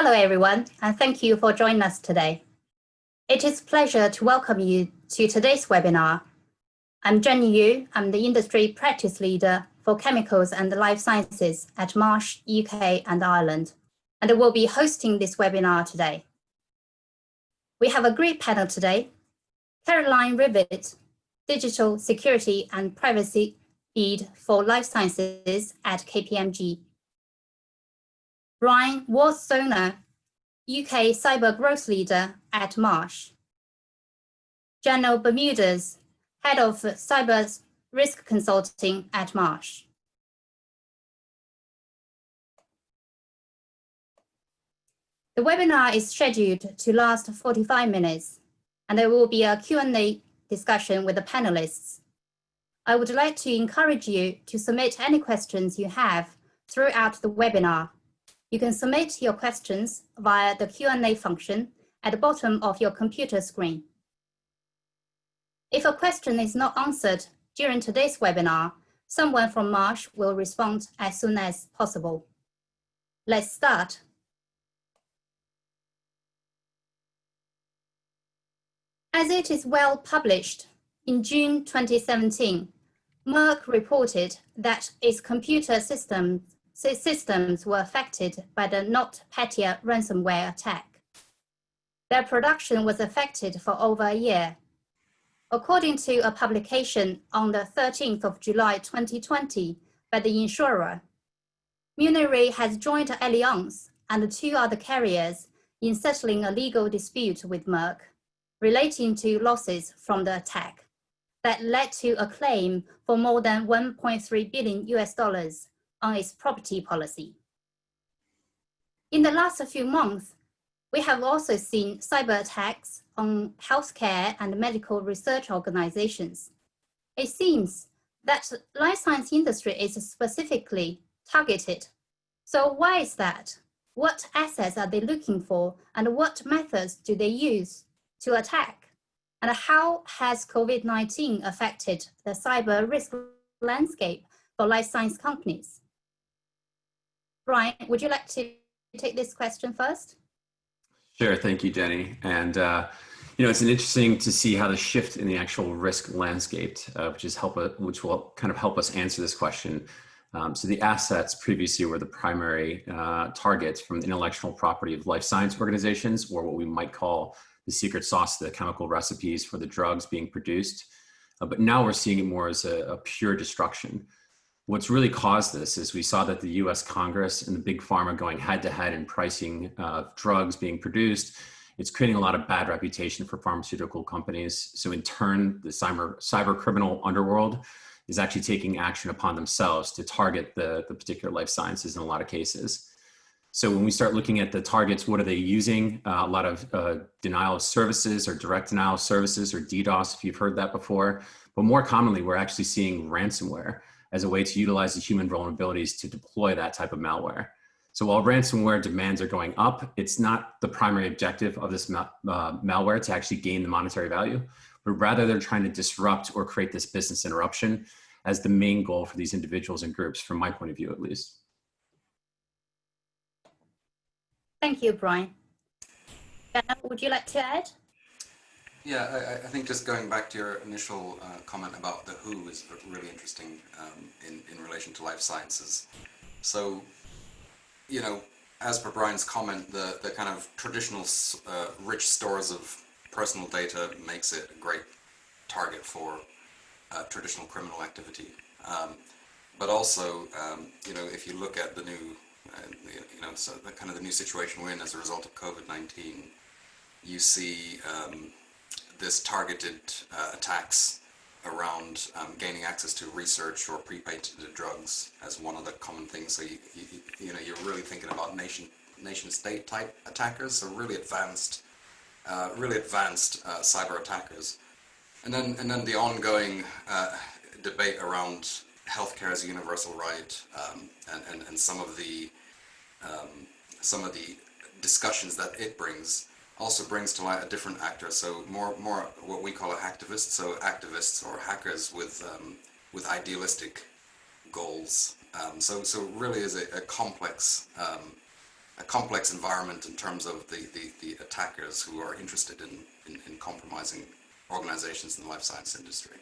Hello, everyone, and thank you for joining us today. It is a pleasure to welcome you to today's webinar. I'm Jenny Yu. I'm the Industry Practice Leader for Chemicals and Life Sciences at Marsh, UK and Ireland, and I will be hosting this webinar today. We have a great panel today. Caroline Rivet, Digital Security and Privacy Lead for Life Sciences at KPMG. Brian Warsoner, UK Cyber Growth Leader at Marsh. Jano Bermudez, Head of Cyber Risk Consulting at Marsh. The webinar is scheduled to last 45 minutes, and there will be a Q&A discussion with the panelists. I would like to encourage you to submit any questions you have throughout the webinar. You can submit your questions via the Q&A function at the bottom of your computer screen. If a question is not answered during today's webinar, someone from Marsh will respond as soon as possible. Let's start. As it is well published, in June 2017, Merck reported that its computer systems were affected by the NotPetya ransomware attack. Their production was affected for over a year. According to a publication on the 13th of July 2020 by the insurer, Munich has joined Allianz and two other carriers in settling a legal dispute with Merck relating to losses from the attack that led to a claim for more than $1.3 billion on its property policy. In the last few months, we have also seen cyber attacks on healthcare and medical research organizations. It seems that the life science industry is specifically targeted. So why is that? What assets are they looking for, and what methods do they use to attack? And how has COVID-19 affected the cyber risk landscape for life science companies? Brian, would you like to take this question first? Sure, thank you, Jenny. And it's interesting to see how the shift in the actual risk landscape, which will kind of help us answer this question. So the assets previously were the primary targets from the intellectual property of life science organizations, or what we might call the secret sauce, the chemical recipes for the drugs being produced. But now we're seeing it more as a pure destruction. What's really caused this is we saw that the US Congress and the big pharma going head to head in pricing drugs being produced. It's creating a lot of bad reputation for pharmaceutical companies. So in turn, the cyber criminal underworld is actually taking action upon themselves to target the particular life sciences in a lot of cases. So when we start looking at the targets, what are they using? A lot of denial of services or direct denial of services, or DDoS, if you've heard that before. But more commonly, we're actually seeing ransomware as a way to utilize the human vulnerabilities to deploy that type of malware. So while ransomware demands are going up, it's not the primary objective of this malware to actually gain the monetary value, but rather they're trying to disrupt or create this business interruption as the main goal for these individuals and groups, from my point of view at least. Thank you, Brian. Anna, would you like to add? Yeah, I think just going back to your initial comment about the who is really interesting in relation to life sciences. So, as per Brian's comment, the kind of traditional rich stores of personal data makes it a great target for traditional criminal activity. But also, if you look at the new, so the kind of the new situation we're in as a result of COVID-19, you see this targeted attacks around gaining access to research or pre-patented drugs as one of the common things. So you're really thinking about nation-state type attackers, so really advanced cyber attackers, and then the ongoing debate around healthcare as a universal right, and some of the discussions that it brings. Also brings to light a different actor, so more what we call a hacktivist, so activists or hackers with idealistic goals. So really is a complex a complex environment in terms of the attackers who are interested in compromising organizations in the life science industry.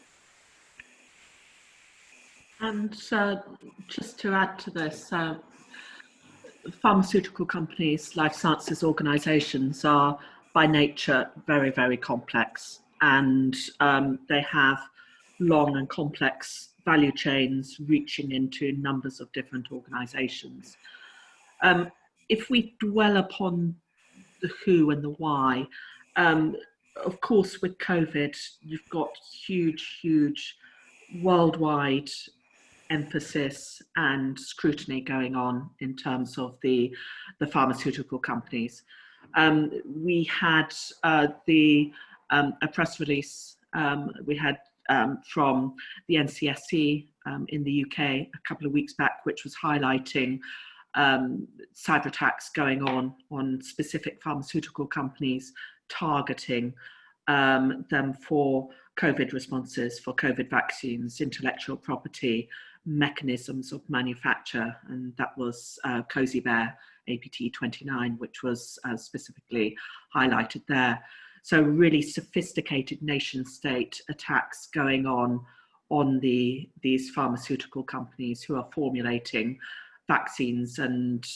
And just to add to this, pharmaceutical companies, life sciences organizations are by nature very, very complex, and they have long and complex value chains reaching into numbers of different organizations. If we dwell upon the who and the why, of course, with COVID, you've got huge worldwide emphasis and scrutiny going on in terms of the pharmaceutical companies. We had a press release we had from the NCSC in the UK a couple of weeks back, which was highlighting cyber attacks going on specific pharmaceutical companies, targeting them for COVID responses, for COVID vaccines, intellectual property, mechanisms of manufacture, and that was Cozy Bear APT 29, which was specifically highlighted there. So really sophisticated nation state attacks going on these pharmaceutical companies who are formulating vaccines and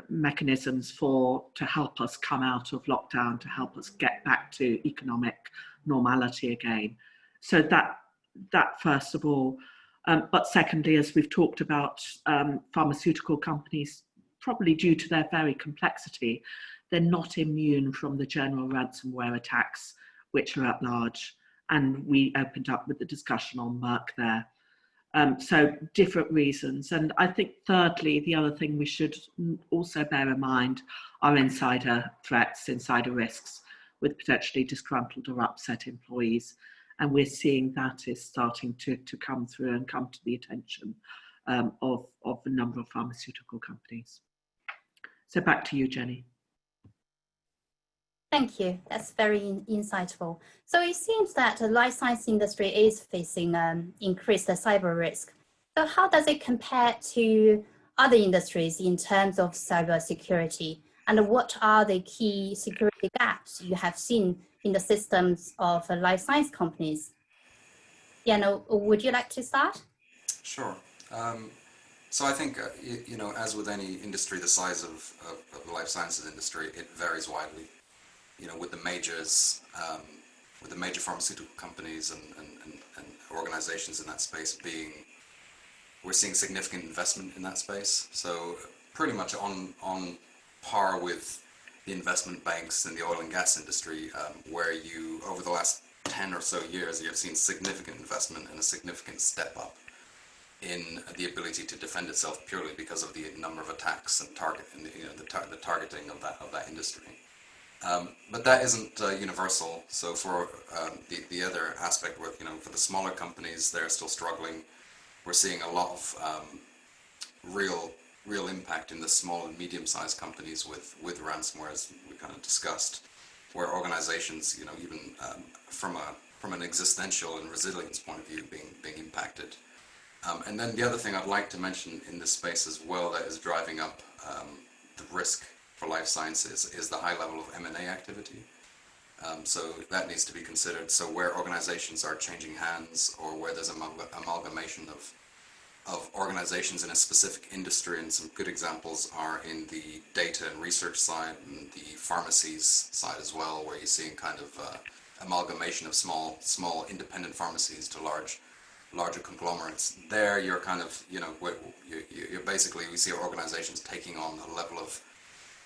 mechanisms to help us come out of lockdown, to help us get back to economic normality again. So that first of all, but secondly, as we've talked about, pharmaceutical companies, probably due to their very complexity, they're not immune from the general ransomware attacks, which are at large. And we opened up with the discussion on Merck there. So different reasons. And I think thirdly, the other thing we should also bear in mind are insider threats, insider risks with potentially disgruntled or upset employees. And we're seeing that is starting to come through and come to the attention of a number of pharmaceutical companies. So back to you, Jenny. Thank you. That's very insightful. So it seems that the life science industry is facing increased cyber risk. So how does it compare to other industries in terms of cyber security? And what are the key security gaps you have seen in the systems of life science companies? Jano, would you like to start? Sure. So I think, you know, as with any industry the size of the life sciences industry, it varies widely. You know, with the majors, with the major pharmaceutical companies and organizations in that space we're seeing significant investment in that space. So pretty much on par with the investment banks in the oil and gas industry, where you, over the last 10 or so years, you've seen significant investment and a significant step up in the ability to defend itself purely because of the number of attacks and the targeting of that industry. But that isn't universal. So for the other aspect, where, you know, for the smaller companies, they're still struggling. We're seeing a lot of real impact in the small and medium-sized companies with ransomware, as we kind of discussed, where organizations, you know, even from an existential and resilience point of view, being impacted. And then the other thing I'd like to mention in this space as well that is driving up the risk for life sciences is the high level of M&A activity. So that needs to be considered. So where organizations are changing hands, or where there's amalgamation of organizations in a specific industry, and some good examples are in the data and research side and the pharmacies side as well, where you're seeing kind of amalgamation of small independent pharmacies to larger conglomerates. There you're kind of, you know, you're basically, we see organizations taking on a level of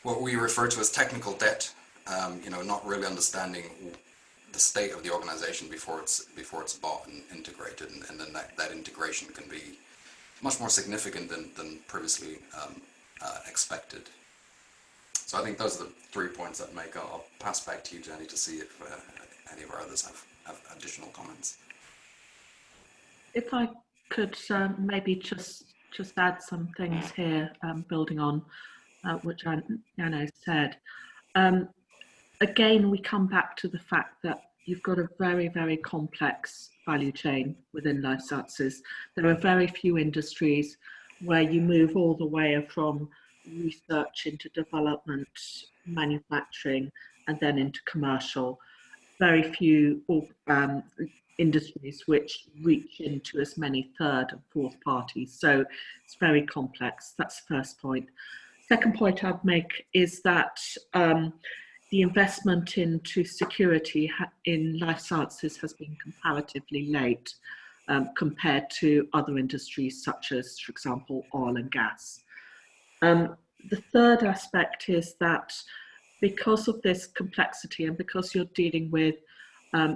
what we refer to as technical debt, you know, not really understanding the state of the organization before it's bought and integrated, and then that integration can be much more significant than previously expected. So I think those are the 3 points I'd make. I'll pass back to you, Jenny, to see if any of our others have additional comments. If I could maybe just add some things here, building on which Jano said. Again, we come back to the fact that you've got a very, very complex value chain within life sciences. There are very few industries where you move all the way from research into development, manufacturing, and then into commercial. Very few industries which reach into as many third and fourth parties. So it's very complex. That's the first point. Second point I'd make is that the investment into security in life sciences has been comparatively late compared to other industries such as, for example, oil and gas. The third aspect is that because of this complexity and because you're dealing with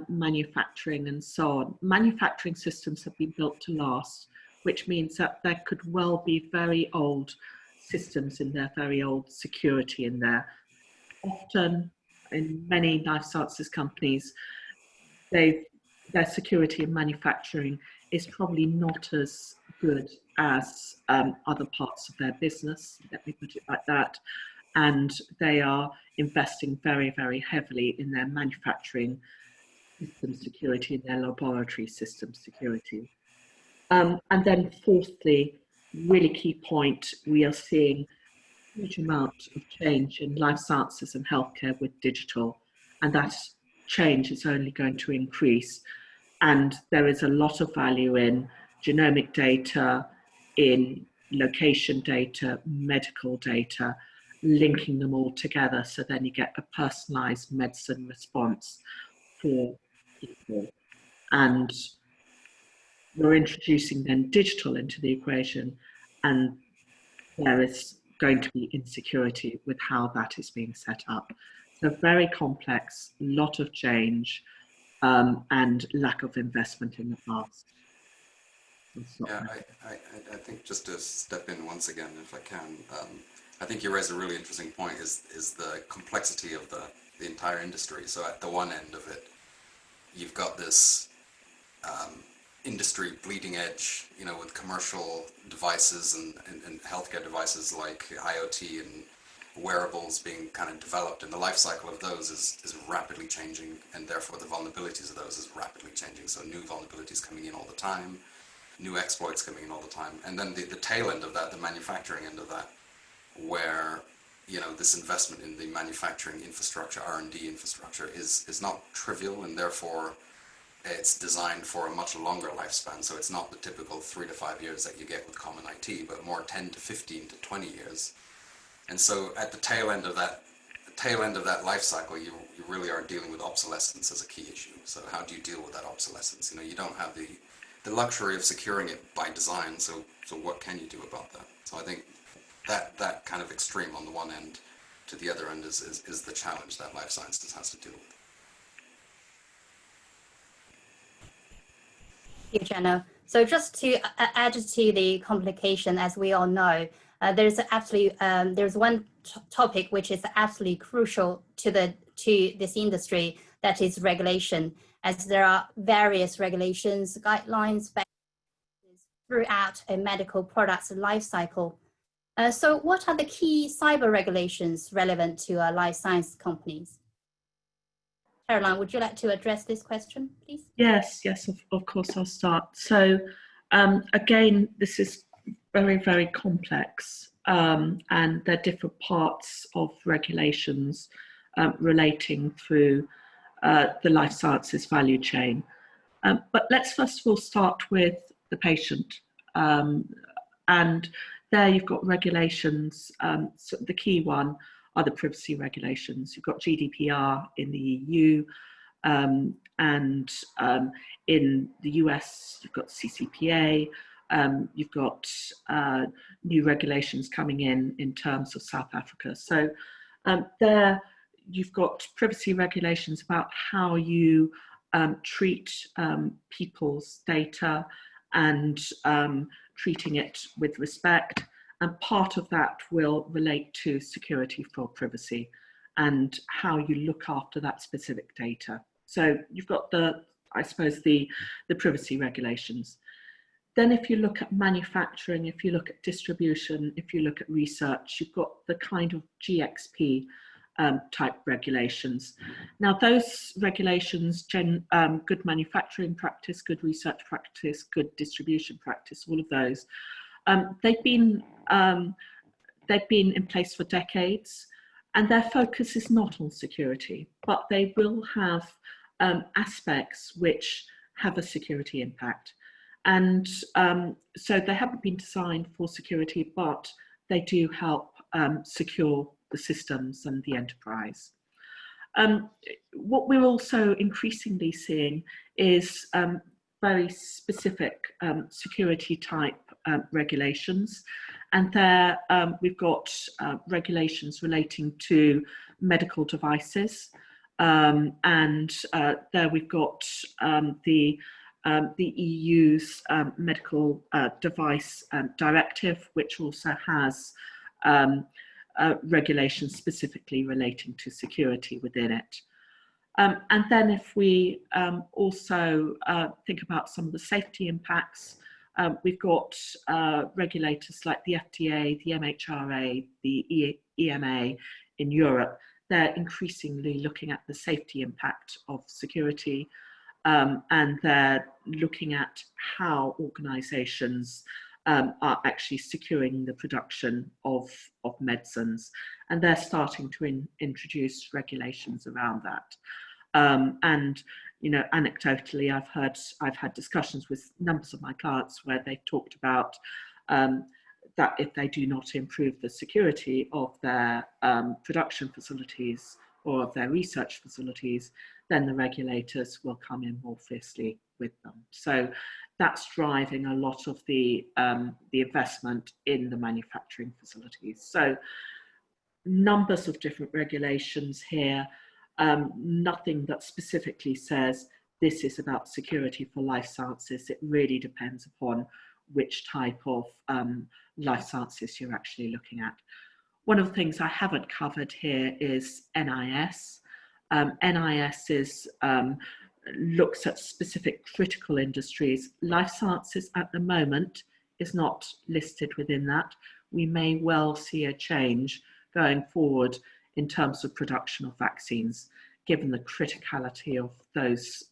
manufacturing and so on, manufacturing systems have been built to last, which means that there could well be very old systems in there, very old security in there. Often in many life sciences companies, their security in manufacturing is probably not as good as other parts of their business, let me put it like that. And they are investing very, very heavily in their manufacturing system security, in their laboratory system security. And then fourthly, really key point, we are seeing a huge amount of change in life sciences and healthcare with digital, and that change is only going to increase. And there is a lot of value in genomic data, in location data, medical data, linking them all together so then you get a personalized medicine response for people. And we're introducing then digital into the equation, and there is going to be insecurity with how that is being set up. So very complex, lot of change, and lack of investment in the past. Yeah, I think just to step in once again, if I can, I think you raise a really interesting point, is the complexity of the entire industry. So at the one end of it, you've got this industry bleeding edge, you know, with commercial devices and healthcare devices like IoT and wearables being kind of developed, and the life cycle of those is rapidly changing, and therefore the vulnerabilities of those is rapidly changing. So new vulnerabilities coming in all the time, new exploits coming in all the time. And then the tail end of that, the manufacturing end of that, where, you know, this investment in the manufacturing infrastructure, R&D infrastructure is not trivial, and therefore it's designed for a much longer lifespan. So it's not the typical 3 to 5 years that you get with common IT, but more 10 to 15 to 20 years. And so at the tail end of that life cycle, you really are dealing with obsolescence as a key issue. So how do you deal with that obsolescence? You know, you don't have the luxury of securing it by design, so what can you do about that? So I think that kind of extreme on the one end to the other end is the challenge that life sciences has to deal with. Thank you, Jenna. So just to add to the complication, as we all know, there's one topic which is absolutely crucial to this industry, that is regulation, as there are various regulations, guidelines throughout a medical product's life cycle. So what are the key cyber regulations relevant to life science companies? Caroline, would you like to address this question, please? Yes, of course, I'll start. So again, this is very, very complex, and there are different parts of regulations relating through the life sciences value chain. But let's first of all start with the patient. And there you've got regulations. So the key one are the privacy regulations. You've got GDPR in the EU, and in the US, you've got CCPA. You've got new regulations coming in terms of South Africa. So there you've got privacy regulations about how you treat people's data and treating it with respect. And part of that will relate to security for privacy and how you look after that specific data. So you've got I suppose the privacy regulations. Then if you look at manufacturing, if you look at distribution, if you look at research, you've got the kind of GXP type regulations. Now those regulations, good manufacturing practice, good research practice, good distribution practice, all of those, they've been they've been in place for decades, and their focus is not on security, but they will have aspects which have a security impact. And so they haven't been designed for security, but they do help secure the systems and the enterprise. What we're also increasingly seeing is very specific security type regulations. And there we've got regulations relating to medical devices. And there we've got the EU's medical device directive, which also has regulations specifically relating to security within it. And then if we also think about some of the safety impacts, we've got regulators like the FDA, the MHRA, the EMA in Europe. They're increasingly looking at the safety impact of security, and they're looking at how organizations are actually securing the production of medicines, and they're starting to introduce regulations around that. And you know, anecdotally, I've had discussions with numbers of my clients where they've talked about that if they do not improve the security of their production facilities or of their research facilities, then the regulators will come in more fiercely with them. So that's driving a lot of the investment in the manufacturing facilities. So numbers of different regulations here, nothing that specifically says this is about security for life sciences. It really depends upon which type of life sciences you're actually looking at. One of the things I haven't covered here is NIS. NIS looks at specific critical industries. Life sciences at the moment is not listed within that. We may well see a change going forward in terms of production of vaccines, given the criticality of those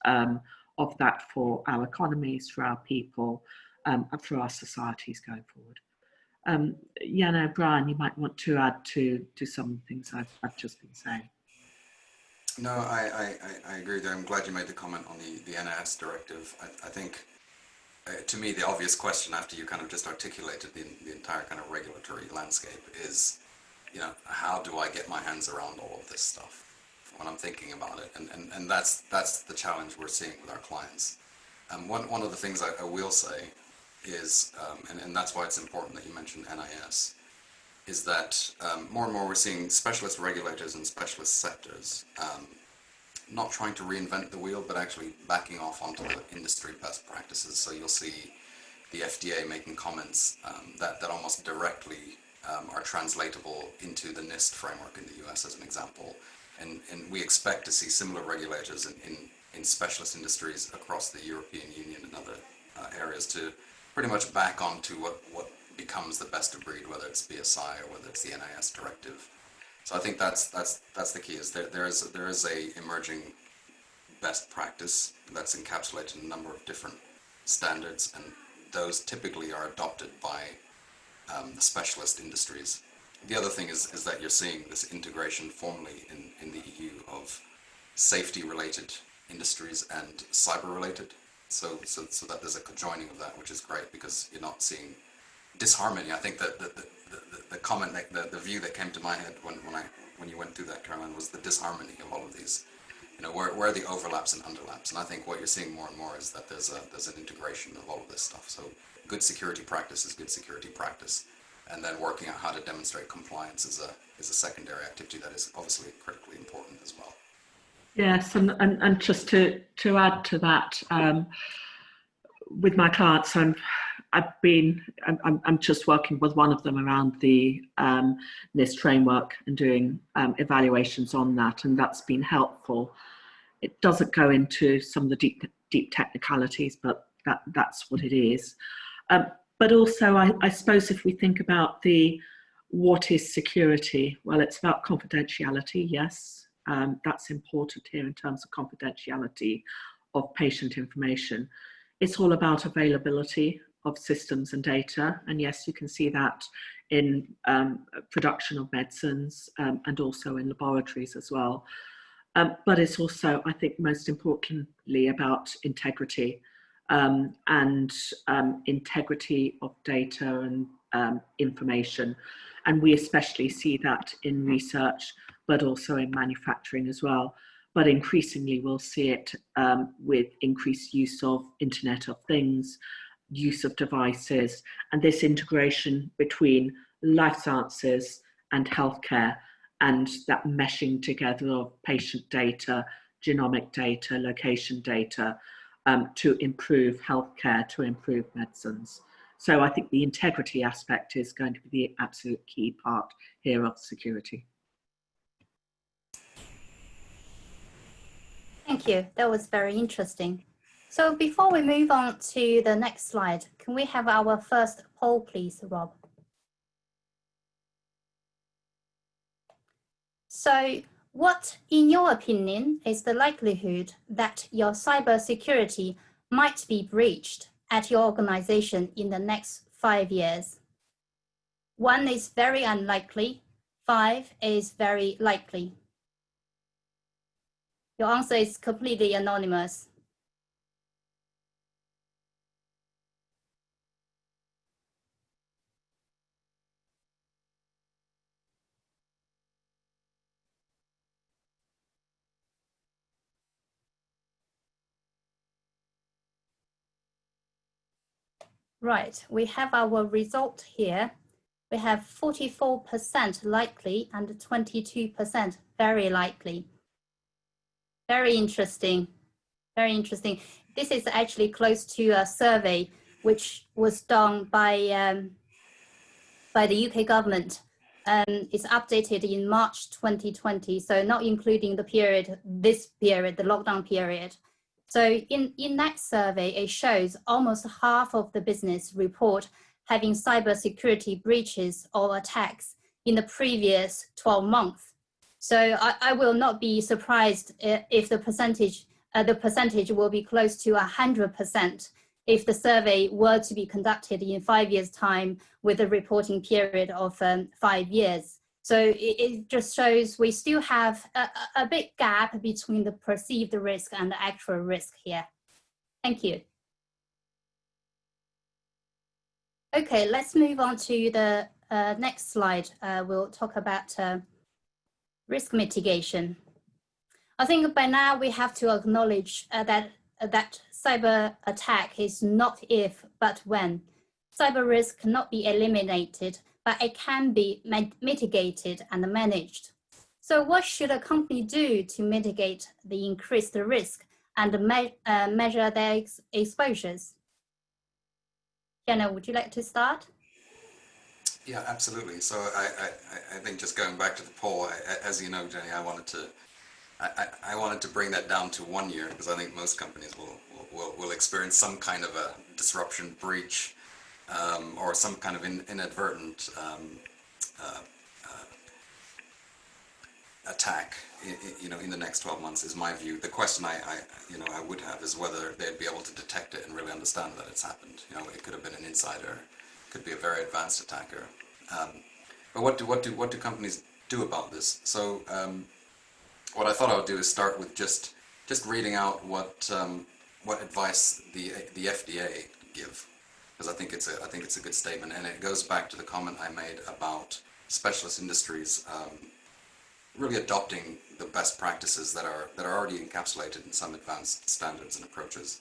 of that for our economies, for our people, and for our societies going forward. Jana, Brian, you might want to add to some things I've just been saying. No, I agree there. I'm glad you made the comment on the NIS directive. I think, to me, the obvious question after you kind of just articulated the entire kind of regulatory landscape is, you know, how do I get my hands around all of this stuff when I'm thinking about it? And that's the challenge we're seeing with our clients. One of the things I will say is, and that's why it's important that you mentioned NIS, is that more and more we're seeing specialist regulators and specialist sectors not trying to reinvent the wheel, but actually backing off onto the industry best practices. So you'll see the FDA making comments that almost directly are translatable into the NIST framework in the US as an example. And we expect to see similar regulators in specialist industries across the European Union and other areas to pretty much back onto what becomes the best of breed, whether it's BSI or whether it's the NIS directive. So I think that's the key. Is there is a emerging best practice that's encapsulated in a number of different standards, and those typically are adopted by the specialist industries. The other thing is that you're seeing this integration formally in the EU of safety-related industries and cyber-related. So that there's a conjoining of that, which is great because you're not seeing disharmony. I think that the comment, the view that came to my head when you went through that, Caroline, was the disharmony of all of these. You know, where are the overlaps and underlaps? And I think what you're seeing more and more is that there's an integration of all of this stuff. So good security practice is good security practice, and then working out how to demonstrate compliance is a secondary activity that is obviously critically important as well. Yes, and just to add to that, with my clients, I'm just working with one of them around the NIST framework and doing evaluations on that, and that's been helpful. It doesn't go into some of the deep technicalities, but that's what it is. But also, I suppose if we think about what is security, well, it's about confidentiality, yes. That's important here in terms of confidentiality of patient information. It's all about availability of systems and data. And yes, you can see that in production of medicines and also in laboratories as well. But it's also, I think, most importantly about integrity and integrity of data and information. And we especially see that in research, but also in manufacturing as well. But increasingly we'll see it with increased use of Internet of Things, use of devices, and this integration between life sciences and healthcare, and that meshing together of patient data, genomic data, location data, to improve healthcare, to improve medicines. So I think the integrity aspect is going to be the absolute key part here of security. Thank you. That was very interesting. So before we move on to the next slide, can we have our first poll, please, Rob? So what, in your opinion, is the likelihood that your cybersecurity might be breached at your organization in the next 5 years? 1 is very unlikely, 5 is very likely. Your answer is completely anonymous. Right, we have our result here. We have 44% likely and 22% very likely. Very interesting, very interesting. This is actually close to a survey which was done by the UK government. It's updated in March 2020, so not including the period, this period, the lockdown period. So in that survey, it shows almost half of the business report having cybersecurity breaches or attacks in the previous 12 months. So I will not be surprised if the percentage will be close to 100% if the survey were to be conducted in 5 years' time with a reporting period of 5 years. So it just shows we still have a big gap between the perceived risk and the actual risk here. Thank you. Okay, let's move on to the next slide. We'll talk about risk mitigation. I think by now we have to acknowledge that cyber attack is not if, but when. Cyber risk cannot be eliminated, but it can be mitigated and managed. So what should a company do to mitigate the increased risk and measure their exposures? Jenna, would you like to start? Yeah, absolutely. So I think just going back to the poll, as you know, Jenny, I wanted to bring that down to 1 year, because I think most companies will experience some kind of a disruption, breach, or some kind of inadvertent attack, in the next 12 months is my view. The question I would have is whether they'd be able to detect it and really understand that it's happened. It could have been an insider, could be a very advanced attacker. But what do companies do about this? So what I thought I would do is start with just reading out what advice the FDA give, because I think it's a good statement, and it goes back to the comment I made about specialist industries really adopting the best practices that are already encapsulated in some advanced standards and approaches.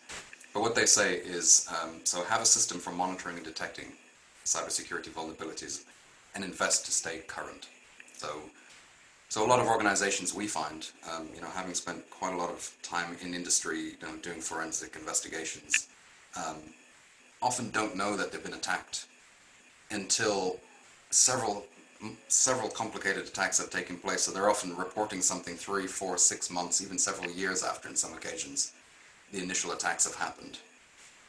But what they say is, so have a system for monitoring and detecting cybersecurity vulnerabilities and invest to stay current. So a lot of organizations we find, having spent quite a lot of time in industry, doing forensic investigations, often don't know that they've been attacked until several complicated attacks have taken place. So they're often reporting something 3, 4, 6 months, even several years after, in some occasions, the initial attacks have happened.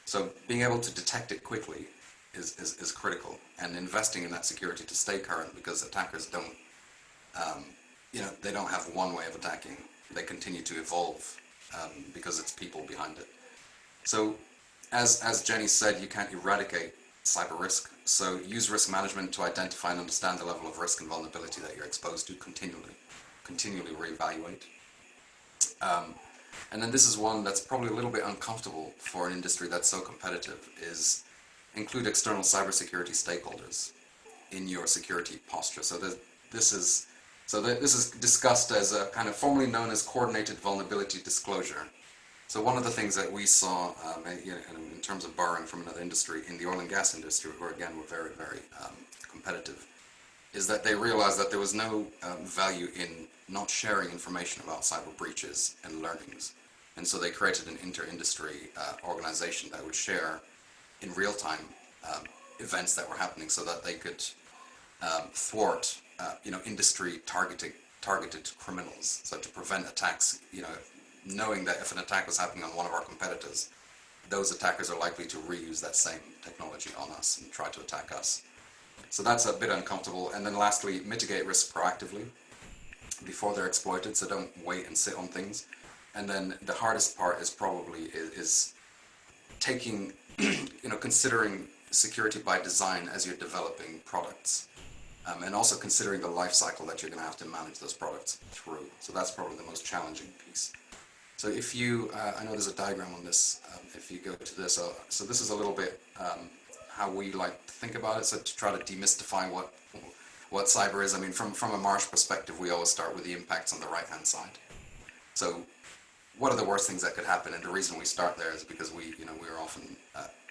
So being able to detect it quickly is critical, and investing in that security to stay current, because attackers don't, they don't have one way of attacking. They continue to evolve because it's people behind it. So as Jenny said, you can't eradicate cyber risk. So use risk management to identify and understand the level of risk and vulnerability that you're exposed to continually reevaluate. And then this is one that's probably a little bit uncomfortable for an industry that's so competitive, is include external cybersecurity stakeholders in your security posture. So this is discussed as a kind of formally known as coordinated vulnerability disclosure. So one of the things that we saw in terms of borrowing from another industry, in the oil and gas industry, who again were very, very competitive, is that they realized that there was no value in not sharing information about cyber breaches and learnings. And so they created an inter-industry organization that would share in real time events that were happening, so that they could thwart industry targeted criminals. So to prevent attacks, knowing that if an attack was happening on one of our competitors, those attackers are likely to reuse that same technology on us and try to attack us. So that's a bit uncomfortable. And then lastly, mitigate risk proactively before they're exploited, so don't wait and sit on things. And then the hardest part is probably taking, considering security by design as you're developing products, and also considering the life cycle that you're going to have to manage those products through. So that's probably the most challenging piece. So if you, I know there's a diagram on this, if you go to this, so this is a little bit how we like to think about it, so to try to demystify what cyber is. I mean, from a Marsh perspective, we always start with the impacts on the right-hand side. So what are the worst things that could happen? And the reason we start there is because we're often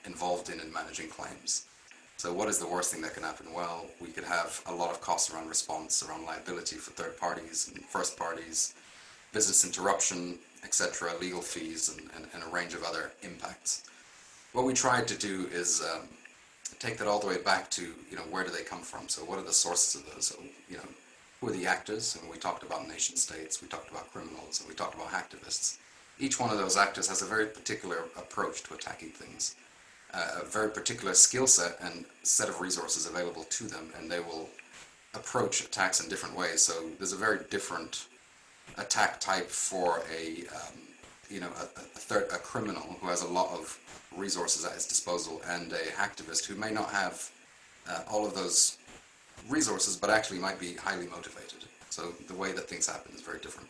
involved in and managing claims. So what is the worst thing that can happen? Well, we could have a lot of costs around response, around liability for third parties and first parties, business interruption, etc., legal fees, and a range of other impacts. What we tried to do is take that all the way back to, where do they come from? So what are the sources of those? So, who are the actors? And we talked about nation states, we talked about criminals, and we talked about hacktivists. Each one of those actors has a very particular approach to attacking things, a very particular skill set and set of resources available to them, and they will approach attacks in different ways. So there's a very different attack type for a criminal who has a lot of resources at his disposal, and a hacktivist who may not have all of those resources, but actually might be highly motivated. So the way that things happen is very different.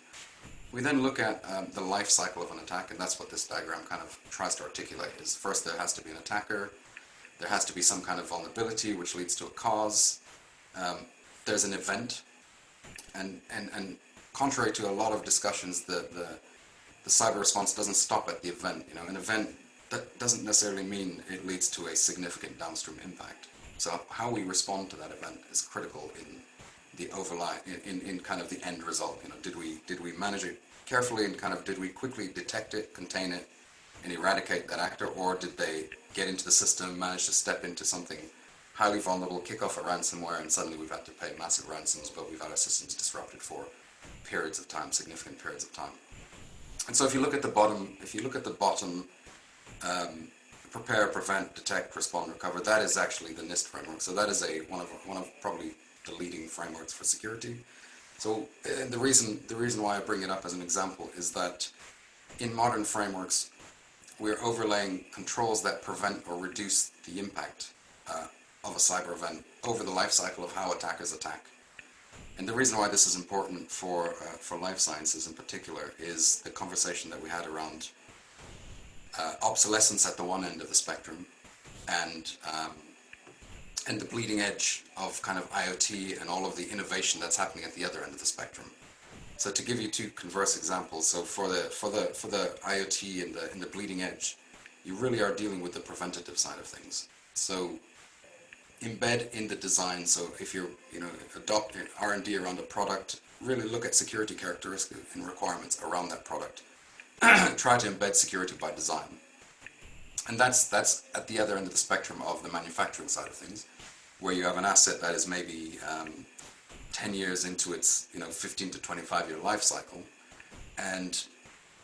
We then look at the life cycle of an attack, and that's what this diagram kind of tries to articulate. Is first there has to be an attacker, there has to be some kind of vulnerability which leads to a cause, there's an event, and contrary to a lot of discussions, the cyber response doesn't stop at the event. An event that doesn't necessarily mean it leads to a significant downstream impact. So how we respond to that event is critical in the in kind of the end result. Did we manage it carefully, and kind of did we quickly detect it, contain it, and eradicate that actor, or did they get into the system, manage to step into something highly vulnerable, kick off a ransomware, and suddenly we've had to pay massive ransoms, but we've had our systems disrupted for periods of time, significant periods of time. And so if you look at the bottom, prepare, prevent, detect, respond, recover, that is actually the NIST framework. So that is one of probably the leading frameworks for security. So the reason why I bring it up as an example is that in modern frameworks, we're overlaying controls that prevent or reduce the impact of a cyber event over the life cycle of how attackers attack. And the reason why this is important for life sciences in particular is the conversation that we had around obsolescence at the one end of the spectrum, and the bleeding edge of kind of IoT and all of the innovation that's happening at the other end of the spectrum. So to give you two converse examples, so for the IoT and the bleeding edge, you really are dealing with the preventative side of things. So embed in the design. So if you're adopt R&D around a product, really look at security characteristics and requirements around that product. Try to embed security by design. And that's at the other end of the spectrum of the manufacturing side of things, where you have an asset that is maybe 10 years into its 15 to 25 year life cycle, and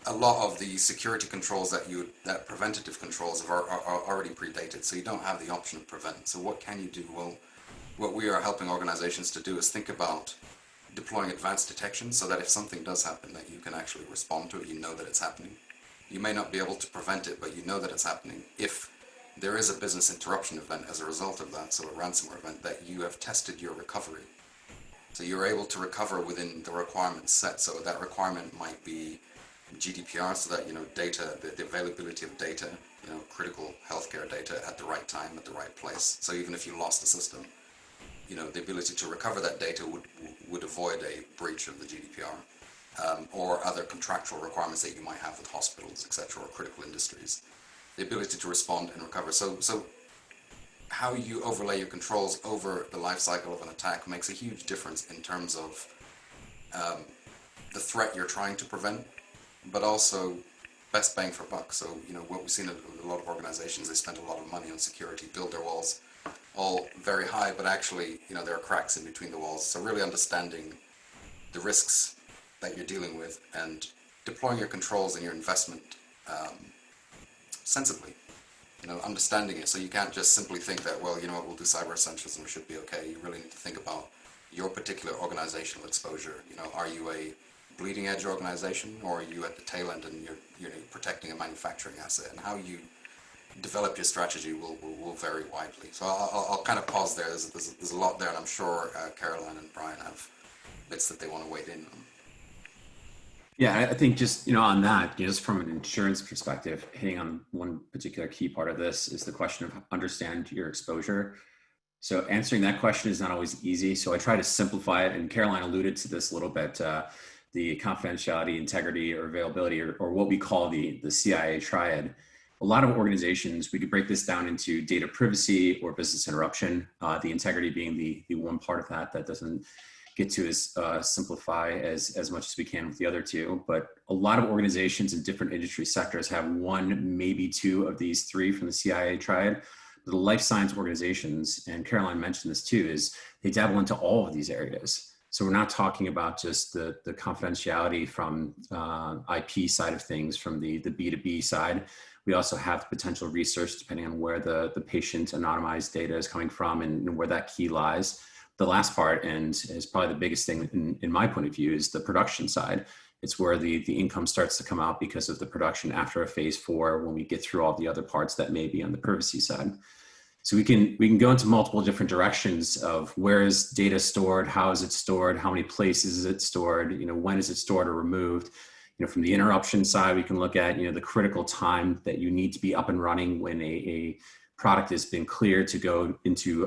a lot of the security controls that preventative controls are already predated, so you don't have the option of prevent. So what can you do? Well, what we are helping organizations to do is think about deploying advanced detection, so that if something does happen, that you can actually respond to it, you know that it's happening. You may not be able to prevent it, but you know that it's happening. If there is a business interruption event as a result of that, so a ransomware event, that you have tested your recovery. So you're able to recover within the requirements set. So that requirement might be GDPR, so that, data, the availability of data, critical healthcare data at the right time, at the right place. So even if you lost the system, the ability to recover that data would avoid a breach of the GDPR, or other contractual requirements that you might have with hospitals, etc., or critical industries. The ability to respond and recover. So how you overlay your controls over the life cycle of an attack makes a huge difference in terms of the threat you're trying to prevent, but also best bang for buck. So, what we've seen in a lot of organizations, they spend a lot of money on security, build their walls all very high, but actually, there are cracks in between the walls. So really understanding the risks that you're dealing with and deploying your controls and your investment sensibly. Understanding it. So you can't just simply think that, well, we'll do cyber essentials and we should be okay. You really need to think about your particular organizational exposure. Are you a bleeding edge organization, or are you at the tail end and you're protecting a manufacturing asset? And how you develop your strategy will vary widely. So I'll kind of pause there. There's a lot there, and I'm sure Caroline and Brian have bits that they want to wade in on. Yeah, I think just, on that, just from an insurance perspective, hitting on one particular key part of this is the question of understand your exposure. So answering that question is not always easy. So I try to simplify it, and Caroline alluded to this a little bit, the confidentiality, integrity, or availability, or what we call the CIA triad. A lot of organizations, we could break this down into data privacy or business interruption, the integrity being the one part of that doesn't get to as simplify as much as we can with the other two. But a lot of organizations in different industry sectors have one, maybe two of these three from the CIA triad. The life science organizations, and Caroline mentioned this too, is they dabble into all of these areas. So we're not talking about just the confidentiality from IP side of things, from the B2B side. We also have potential research depending on where the patient anonymized data is coming from and where that key lies. The last part, and is probably the biggest thing in my point of view, is the production side. It's where the income starts to come out because of the production after a phase 4, when we get through all the other parts that may be on the privacy side. So we can go into multiple different directions of where is data stored, how is it stored, how many places is it stored, when is it stored or removed. From the interruption side, we can look at the critical time that you need to be up and running when a product has been cleared to go into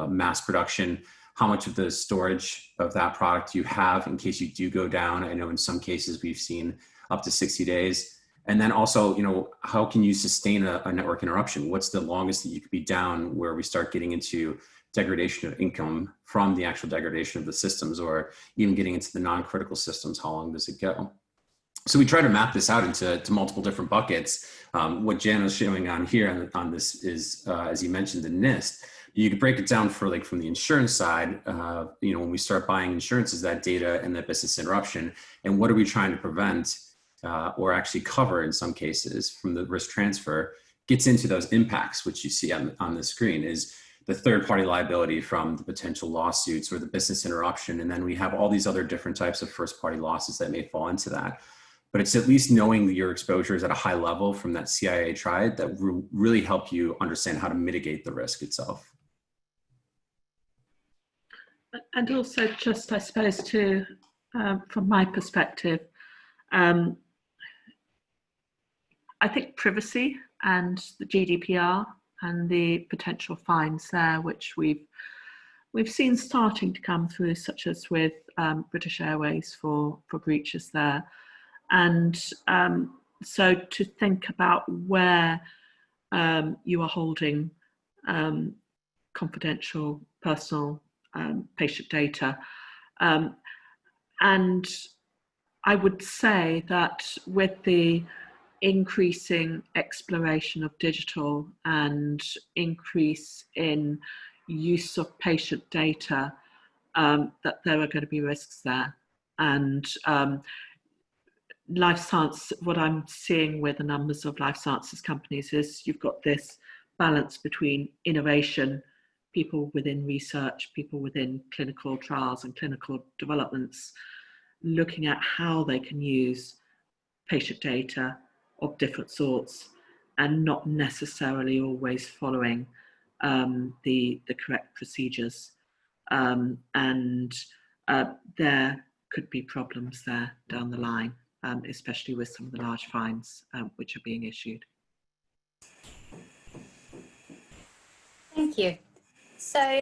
mass production. How much of the storage of that product you have in case you do go down. I know in some cases we've seen up to 60 days. And then also, how can you sustain a network interruption? What's the longest that you could be down, where we start getting into degradation of income from the actual degradation of the systems, or even getting into the non-critical systems? How long does it go? So we try to map this out into multiple different buckets. What Jan was showing on here on this is, as you mentioned, the NIST. You could break it down for from the insurance side. When we start buying insurance, is that data and that business interruption, and what are we trying to prevent or actually cover in some cases from the risk transfer, gets into those impacts, which you see on the screen, is the third-party liability from the potential lawsuits or the business interruption. And then we have all these other different types of first-party losses that may fall into that. But it's at least knowing that your exposure is at a high level from that CIA triad that will really help you understand how to mitigate the risk itself. And also just, I suppose, to, from my perspective, I think privacy and the GDPR and the potential fines there, which we've seen starting to come through, such as with British Airways for breaches there. And so to think about where you are holding confidential, personal patient data. And I would say that with the increasing exploration of digital and increase in use of patient data, that there are going to be risks there. And life science, what I'm seeing with the numbers of life sciences companies is you've got this balance between innovation, people within research, people within clinical trials and clinical developments, looking at how they can use patient data of different sorts and not necessarily always following the correct procedures. There could be problems there down the line, especially with some of the large fines which are being issued. Thank you. So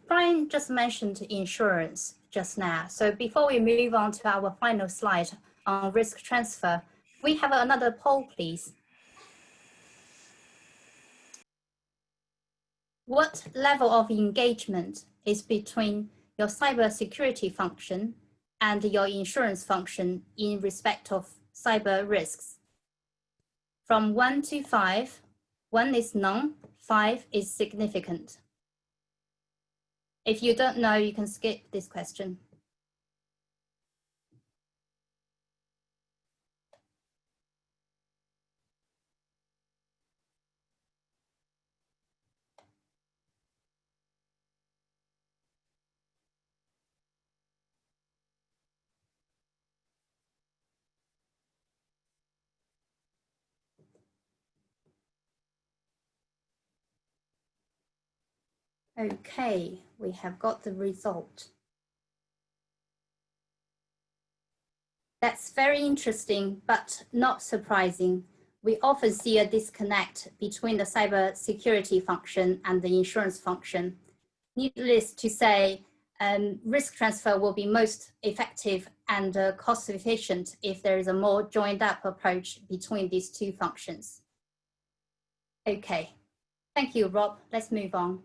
Brian just mentioned insurance just now. So before we move on to our final slide on risk transfer, we have another poll, please. What level of engagement is between your cybersecurity function and your insurance function in respect of cyber risks? From 1 to 5, 1 is none, 5 is significant. If you don't know, you can skip this question. Okay, we have got the result. That's very interesting, but not surprising. We often see a disconnect between the cybersecurity function and the insurance function. Needless to say, risk transfer will be most effective and cost efficient if there is a more joined up approach between these two functions. Okay, thank you, Rob. Let's move on.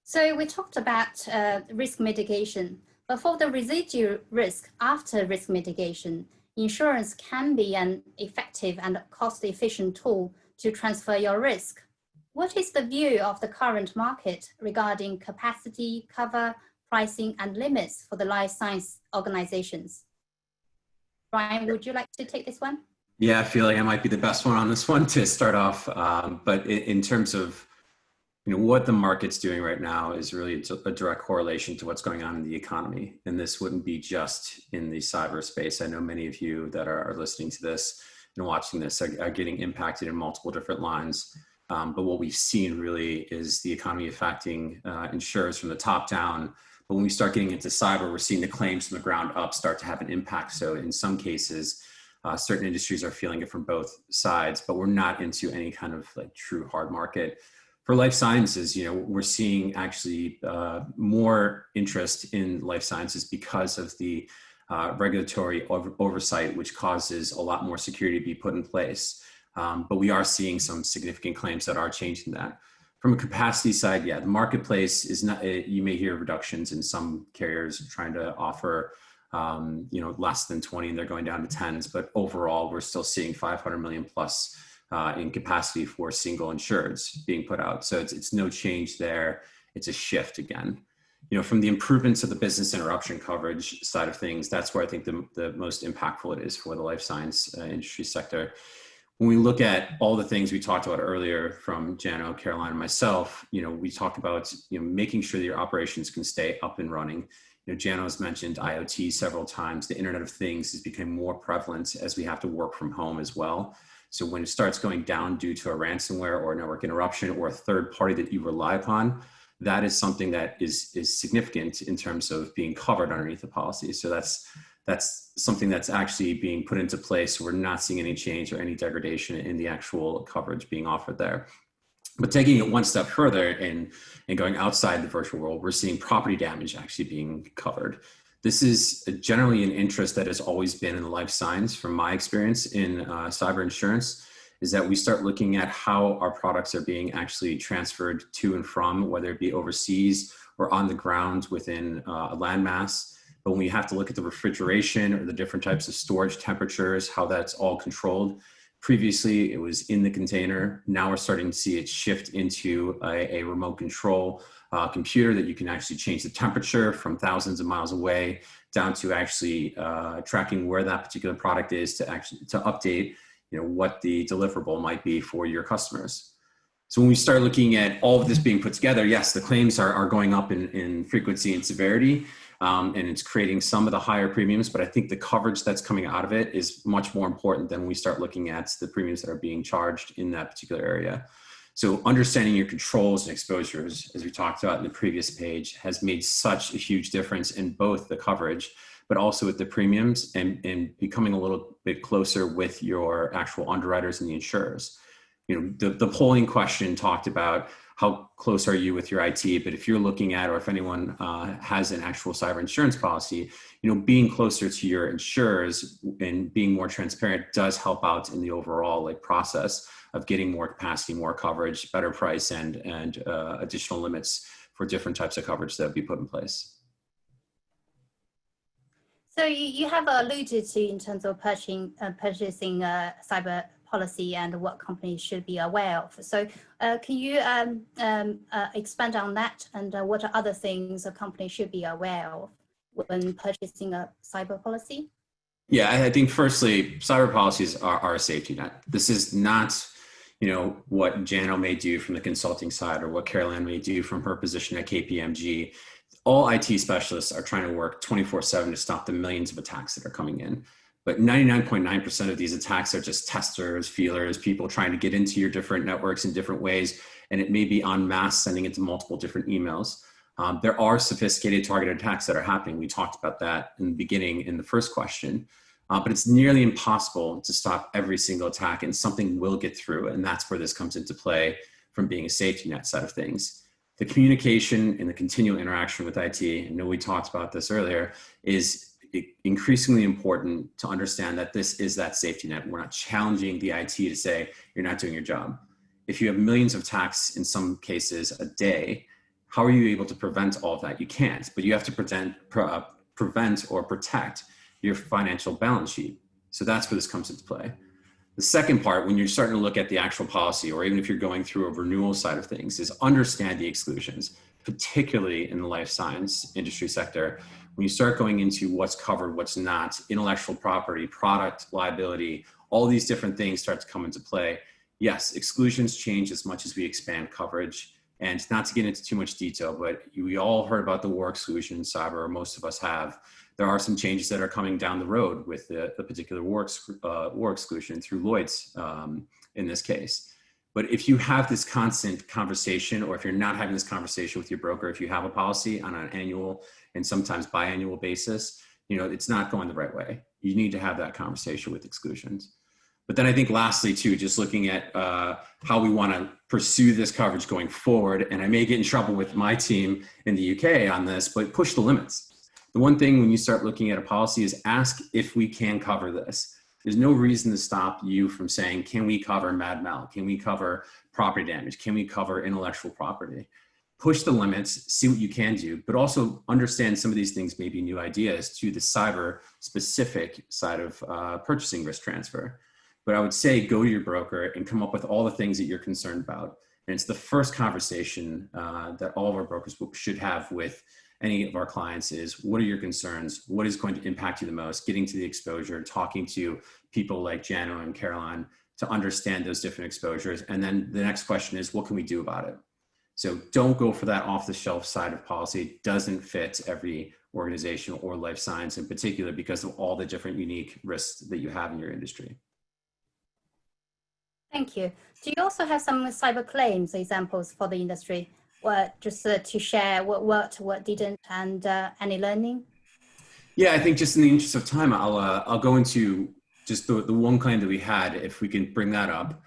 So we talked about risk mitigation, but for the residual risk after risk mitigation, insurance can be an effective and cost-efficient tool to transfer your risk. What is the view of the current market regarding capacity, cover, pricing, and limits for the life science organizations? Brian, would you like to take this one? Yeah, I feel like I might be the best one on this one to start off. But in terms of what the market's doing right now is really a direct correlation to what's going on in the economy. And this wouldn't be just in the cyberspace. I know many of you that are listening to this and watching this are getting impacted in multiple different lines. But what we've seen really is the economy affecting insurers from the top down. But when we start getting into cyber, we're seeing the claims from the ground up start to have an impact. So in some cases, certain industries are feeling it from both sides, but we're not into any kind of like true hard market. For life sciences, we're seeing actually more interest in life sciences because of the regulatory oversight, which causes a lot more security to be put in place. But we are seeing some significant claims that are changing that. From a capacity side, yeah, the marketplace is not, you may hear reductions in some carriers trying to offer less than 20 and they're going down to 10s, but overall, we're still seeing 500 million plus in capacity for single insureds being put out. So it's no change there. It's a shift again. From the improvements of the business interruption coverage side of things, that's where I think the most impactful it is for the life science industry sector. When we look at all the things we talked about earlier from Jano, Caroline, and myself, we talked about making sure that your operations can stay up and running. Jano has mentioned IoT several times. The Internet of Things is becoming more prevalent as we have to work from home as well. So when it starts going down due to a ransomware or a network interruption or a third party that you rely upon, that is something that is significant in terms of being covered underneath the policy. So that's something that's actually being put into place. We're not seeing any change or any degradation in the actual coverage being offered there. But taking it one step further and going outside the virtual world, we're seeing property damage actually being covered. This is generally an interest that has always been in the life science, from my experience in cyber insurance, is that we start looking at how our products are being actually transferred to and from, whether it be overseas or on the ground within a landmass. But when we have to look at the refrigeration or the different types of storage temperatures, how that's all controlled. Previously, it was in the container. Now we're starting to see it shift into a remote control computer that you can actually change the temperature from thousands of miles away down to actually tracking where that particular product is to update what the deliverable might be for your customers. So when we start looking at all of this being put together, yes, the claims are going up in frequency and severity, and it's creating some of the higher premiums, but I think the coverage that's coming out of it is much more important than when we start looking at the premiums that are being charged in that particular area. So understanding your controls and exposures, as we talked about in the previous page, has made such a huge difference in both the coverage, but also with the premiums, and becoming a little bit closer with your actual underwriters and the insurers. You know, the polling question talked about how close are you with your IT, but if you're looking at, or if anyone has an actual cyber insurance policy, you know, being closer to your insurers and being more transparent does help out in the overall like process of getting more capacity, more coverage, better price, and additional limits for different types of coverage that would be put in place. So you have alluded to in terms of purchasing cyber policy and what companies should be aware of. So can you expand on that, and what are other things a company should be aware of when purchasing a cyber policy? Yeah, I think firstly, cyber policies are a safety net. This is not, you know, what Jano may do from the consulting side or what Caroline may do from her position at KPMG. All IT specialists are trying to work 24/7 to stop the millions of attacks that are coming in. But 99.9% of these attacks are just testers, feelers, people trying to get into your different networks in different ways. And it may be en masse sending it to multiple different emails. There are sophisticated targeted attacks that are happening. We talked about that in the beginning in the first question. But it's nearly impossible to stop every single attack, and something will get through. And that's where this comes into play from being a safety net side of things. The communication and the continual interaction with IT, I know we talked about this earlier, is increasingly important to understand that this is that safety net. We're not challenging the IT to say, you're not doing your job. If you have millions of attacks in some cases a day, how are you able to prevent all of that? You can't, but you have to prevent or protect your financial balance sheet. So that's where this comes into play. The second part, when you're starting to look at the actual policy, or even if you're going through a renewal side of things, is understand the exclusions, particularly in the life science industry sector. When you start going into what's covered, what's not, intellectual property, product liability, all these different things start to come into play. Yes, exclusions change as much as we expand coverage. And not to get into too much detail, but we all heard about the war exclusion in cyber, or most of us have. There are some changes that are coming down the road with the particular war exclusion through Lloyd's in this case. But if you have this constant conversation, or if you're not having this conversation with your broker, if you have a policy on an annual and sometimes biannual basis, you know, it's not going the right way. You need to have that conversation with exclusions. But then I think lastly too, just looking at how we want to pursue this coverage going forward, and I may get in trouble with my team in the UK on this, but push the limits. The one thing when you start looking at a policy is ask if we can cover this. There's no reason to stop you from saying, can we cover mad mal? Can we cover property damage? Can we cover intellectual property? Push the limits, see what you can do, but also understand some of these things may be new ideas to the cyber specific side of purchasing risk transfer. But I would say go to your broker and come up with all the things that you're concerned about. And it's the first conversation that all of our brokers should have with any of our clients is, what are your concerns? What is going to impact you the most? Getting to the exposure, talking to people like Jano and Caroline to understand those different exposures. And then the next question is, what can we do about it? So don't go for that off the shelf side of policy. It doesn't fit every organization or life science in particular because of all the different unique risks that you have in your industry. Thank you. Do you also have some cyber claims examples for the industry? Or just to share what worked, what didn't, and any learning? Yeah, I think just in the interest of time, I'll go into just the one claim that we had, if we can bring that up,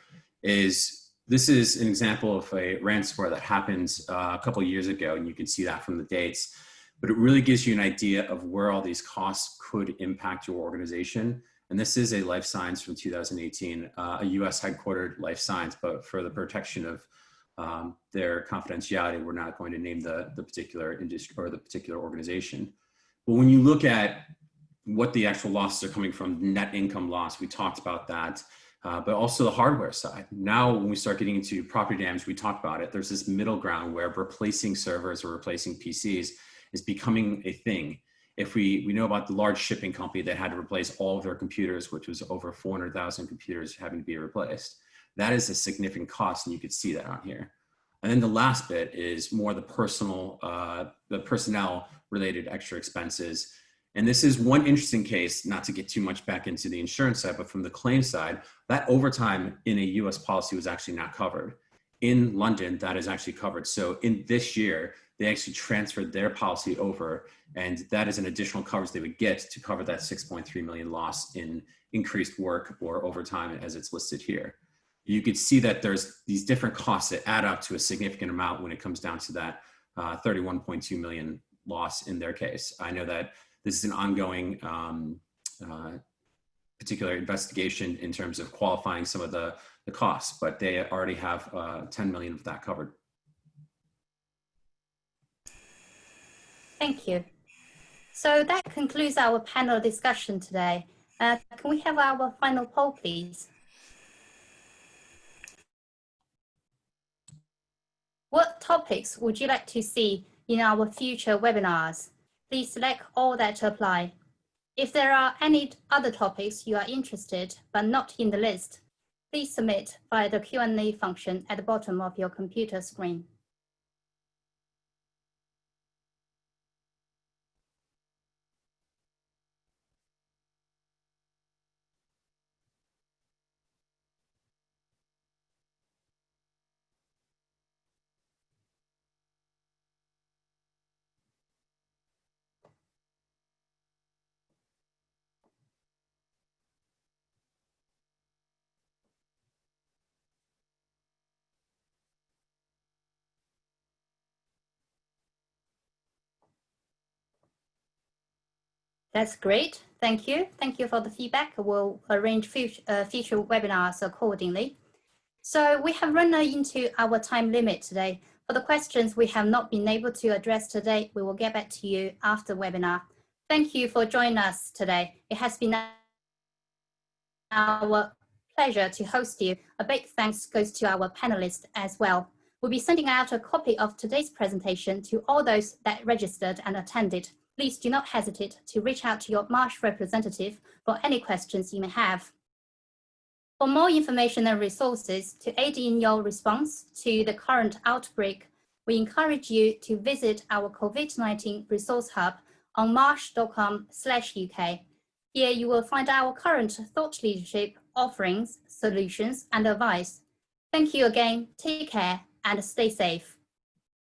is this is an example of a ransomware that happened a couple of years ago, and you can see that from the dates, but it really gives you an idea of where all these costs could impact your organization. And this is a life science from 2018, a US headquartered life science, but for the protection of their confidentiality, we're not going to name the particular industry or the particular organization. But when you look at what the actual losses are coming from, net income loss, we talked about that, but also the hardware side. Now, when we start getting into property damage, we talked about it. There's this middle ground where replacing servers or replacing PCs is becoming a thing. If we know about the large shipping company that had to replace all of their computers, which was over 400,000 computers having to be replaced. That is a significant cost, and you could see that on here. And then the last bit is more the personnel related extra expenses. And this is one interesting case, not to get too much back into the insurance side, but from the claim side, that overtime in a US policy was actually not covered. In London, that is actually covered. So in this year, they actually transferred their policy over, and that is an additional coverage they would get to cover that 6.3 million loss in increased work or overtime as it's listed here. You could see that there's these different costs that add up to a significant amount when it comes down to that 31.2 million loss in their case. I know that this is an ongoing particular investigation in terms of qualifying some of the costs, but they already have 10 million of that covered. Thank you. So that concludes our panel discussion today. Can we have our final poll, please? What topics would you like to see in our future webinars? Please select all that apply. If there are any other topics you are interested but not in the list, please submit via the Q&A function at the bottom of your computer screen. That's great. Thank you. Thank you for the feedback. We'll arrange future webinars accordingly. So we have run into our time limit today. For the questions we have not been able to address today, we will get back to you after webinar. Thank you for joining us today. It has been our pleasure to host you. A big thanks goes to our panelists as well. We'll be sending out a copy of today's presentation to all those that registered and attended. Please do not hesitate to reach out to your Marsh representative for any questions you may have. For more information and resources to aid in your response to the current outbreak, we encourage you to visit our COVID-19 resource hub on marsh.com/UK. Here you will find our current thought leadership offerings, solutions, and advice. Thank you again, take care, and stay safe.